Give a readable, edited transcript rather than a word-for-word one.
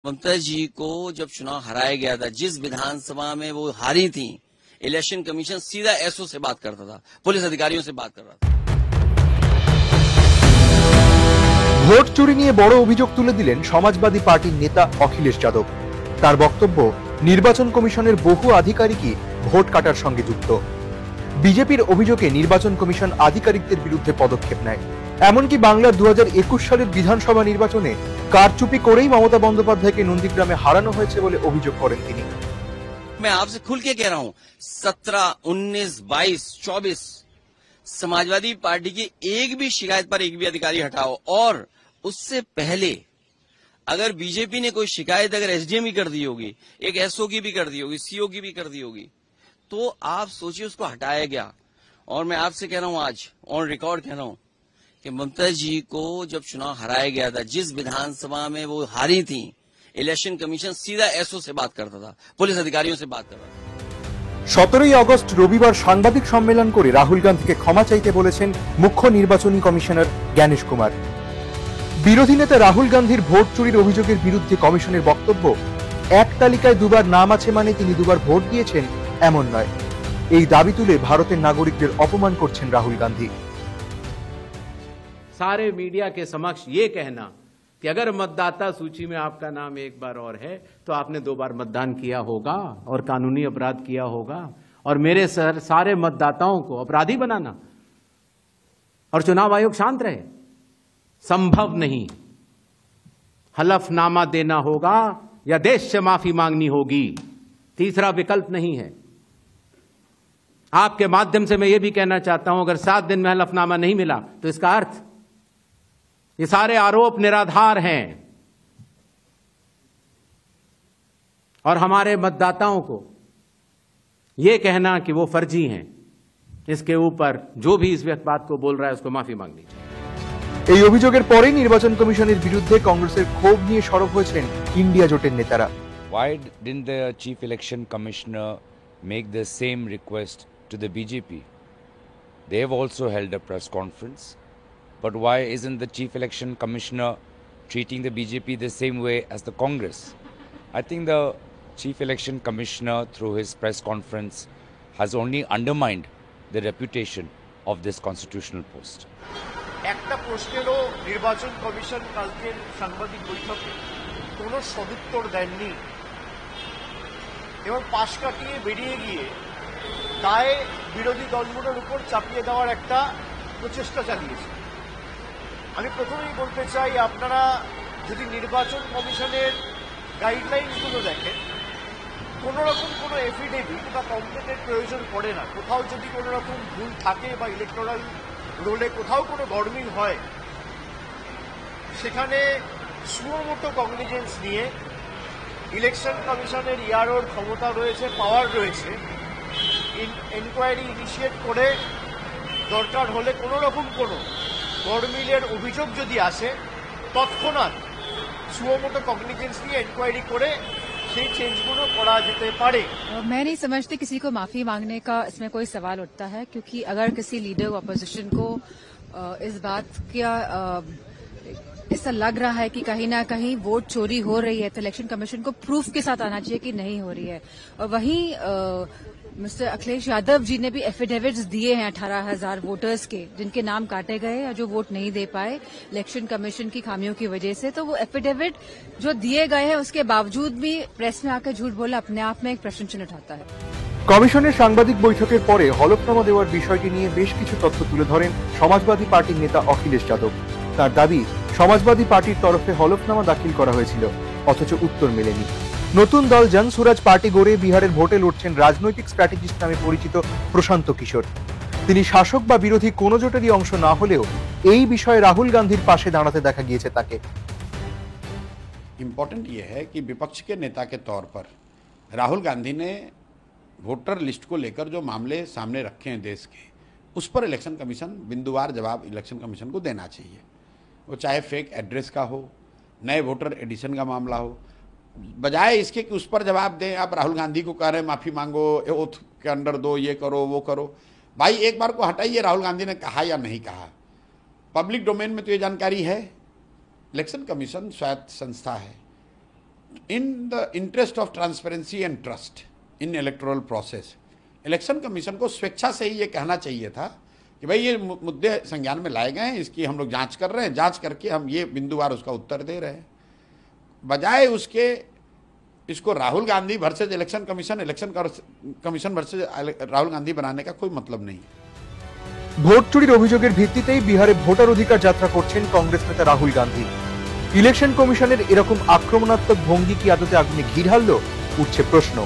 ममता जी को जब चुनाव हराया गया था, जिस विधानसभा में वो हारी थी, इलेक्शन कमीशन सीधा एसओ से बात करता था, पुलिस अधिकारियों से बात कर रहा था। ভোট চুরি নিয়ে বড় অভিযোগ তুলে দিলেন সমাজবাদী পার্টির নেতা অখিলেশ যাদব। তার বক্তব্য, নির্বাচন কমিশনের বহু আধিকারিকই ভোট কাটার সঙ্গে যুক্ত। বিজেপির অভিযোগে নির্বাচন কমিশন আধিকারিকদের বিরুদ্ধে পদক্ষেপ নেয়। এমনকি বাংলার 2021 সালের বিধানসভা নির্বাচনে কারচুপি করেই মমতা বন্দ্যোপাধ্যায়কে নন্দীগ্রামে হারানো হয়েছে বলে অভিযোগ করেন তিনি। मैं आपसे खुल के कह रहा हूं, 17, 19, 22, 24 समाजवादी पार्टी की एक भी शिकायत पर एक भी अधिकारी हटाओ, और उससे पहले अगर बीजेपी ने कोई शिकायत अगर एसडीएम की कर दी होगी, एक एसओ की भी कर दी होगी, सीओ की भी कर दी होगी, तो आप सोचिए उसको हटाया गया। और मैं आपसे कह रहा हूं, आज ऑन रिकॉर्ड कह रहा हूं कि ममता जी को जब चुनाव हराया गया था, जिस विधानसभा में वो हारी थी, इलेक्शन कमीशन सीधा एसओ से बात करता था, पुलिस अधिकारियों से बात कर रहा था। 17 আগস্ট রবিবার সাংবাদিক সম্মেলন করে রাহুল গান্ধীকে ক্ষমা চাইতে বলেছেন মুখ্য নির্বাচনী কমিশনার জ্ঞানেশ কুমার। বিরোধী নেতা রাহুল গান্ধীর ভোট চুরির অভিযোগের বিরুদ্ধে কমিশনের বক্তব্য, এক তালিকায় দুবার নাম আছে মানে তিনি দুবার ভোট দিয়েছেন এমন নয়। এই দাবি তুলে ভারতের নাগরিকদের অপমান করছেন রাহুল গান্ধী। सारे मीडिया के समक्ष ये कहना कि अगर मतदाता सूची में आपका नाम एक बार और है तो आपने 2 बार मतदान किया होगा और कानूनी अपराध किया होगा, और मेरे सारे मतदाताओं को अपराधी बनाना और चुनाव आयोग शांत रहे, संभव नहीं। हलफनामा देना होगा या देश से माफी मांगनी होगी, तीसरा विकल्प नहीं है। आपके माध्यम से मैं ये भी कहना चाहता हूं, अगर 7 दिन में हलफनामा नहीं मिला तो इसका अर्थ ये सारे आरोप निराधार हैं, और हमारे मतदाताओं को ये कहना कि वो फर्जी हैं, इसके ऊपर जो भी इस बात को बोल रहा है उसको माफी मांगनी चाहिए। এই অভিযোগের পরেই নির্বাচন কমিশনের বিরুদ্ধে কংগ্রেসের ক্ষোভ নিয়ে সরব হয়েছেন ইন্ডিয়া জোটের নেতারা। Why didn't the Chief Election Commissioner make the same request to the BJP? They have also held a press conference. But why isn't the Chief Election Commissioner treating the BJP the same way as the Congress? I think the Chief Election Commissioner, through his press conference, has only undermined the reputation of this constitutional post. একটা প্রশ্নেরও নির্বাচন commission কালকের সাংবাদিক বৈঠকে কোনো সদুত্তর দেননি এবং পাশ কাটিয়ে বেরিয়ে গিয়ে দায় বিরোধী দলগুলোর উপর চাপিয়ে দেওয়ার একটা প্রচেষ্টা চালিয়েছে। আমি প্রথমেই বলতে চাই, আপনারা যদি নির্বাচন কমিশনের গাইডলাইনসগুলো দেখেন, কোনো রকম কোনো এফিডেভিট বা কমপ্লেনের প্রয়োজন পড়ে না। কোথাও যদি কোনো রকম ভুল থাকে বা ইলেকটোরাল রোলে কোথাও কোনো গড়মিল হয়, সেখানে সুমোটো কগনিজেন্স নিয়ে ইলেকশন কমিশনের ইআরওর ক্ষমতা রয়েছে, পাওয়ার রয়েছে, এনকোয়ারি ইনিশিয়েট করে দরকার হলে কোনো রকম কোনো গড়মিলের অভিযোগ যদি আসে তৎক্ষণাৎ সুমোটো কগনিজেন্স নিয়ে এনকোয়ারি করে সেই চেঞ্জগুলো করা যেতে পারে। मैं नहीं समझती किसी को माफी मांगने का इसमें कोई सवाल उठता है, क्योंकि अगर किसी लीडर अपोजिशन को इस बात का ऐसा लग रहा है कि कहीं ना कहीं वोट चोरी हो रही है, तो इलेक्शन कमीशन को प्रूफ के साथ आना चाहिए कि नहीं हो रही है। और वहीं मिस्टर अखिलेश यादव जी ने भी एफिडेविट्स दिए हैं 18,000 वोटर्स के, जिनके नाम काटे गए या जो वोट नहीं दे पाए इलेक्शन कमीशन की खामियों की वजह से। तो वो एफिडेविट जो दिए गए हैं उसके बावजूद भी प्रेस में आकर झूठ बोला अपने आप में एक प्रश्न चिन्ह उठाता है। কমিশনের সাংবাদিক বৈঠকের পরে হলফনামা দেওয়ার বিষয়টি নিয়ে বেশ কিছু তথ্য তুলে ধরেন সমাজবাদী পার্টির নেতা অখিলেশ যাদব। তার দাবি, সমাজবাদী পার্টির তরফে হলফনামা দাখিল করা হয়েছিল, অথচ উত্তর মেলেনি। নতুন দল জনসুরাজ পার্টি গড়ে বিহারের ভোটে লড়ছেন রাজনৈতিক স্ট্র্যাটেজিস্ট নামে পরিচিত প্রশান্ত কিশোর। তিনি শাসক বা বিরোধী কোনো জোটেরই অংশ না হলেও এই বিষয়ে রাহুল গান্ধীর পাশে দাঁড়াতে দেখা গিয়েছে তাকে। इम्पोर्टेंट ये है कि विपक्ष के नेता के तौर पर राहुल गांधी ने वोटर लिस्ट को लेकर जो मामले सामने रखे हैं देश के, उस पर इलेक्शन कमीशन बिंदुवार जवाब इलेक्शन कमीशन को देना चाहिए। वो चाहे फेक एड्रेस का हो, नए वोटर एडिशन का मामला हो, बजाय इसके कि उस पर जवाब दें। आप राहुल गांधी को कह रहे हैं माफ़ी मांगो, ओथ के अंडर दो, ये करो वो करो। भाई एक बार को हटाइए, राहुल गांधी ने कहा या नहीं कहा, पब्लिक डोमेन में तो ये जानकारी है। इलेक्शन कमीशन स्वायत्त संस्था है, in the interest of transparency and trust in electoral process, election commission को स्वेच्छा से ही ये कहना चाहिए था कि भाई ये मुद्दे संज्ञान में लाए गए हैं, इसकी हम लोग जांच कर रहे हैं, जांच करके हम ये बिंदुवार उसका उत्तर दे रहे हैं। बजाय उसके इसको Rahul Gandhi versus election commission versus Rahul Gandhi बनाने का कोई मतलब नहीं। ভোট চুরির অভিযোগের ভিত্তিতেই বিহারে ভোটার অধিকার যাত্রা করছেন কংগ্রেস নেতা রাহুল গান্ধী। ইলেকশন কমিশনের এরকম আক্রমণাত্মক ভঙ্গি কি আদতে আগুনে ঘি ঢাললো, উঠছে প্রশ্ন।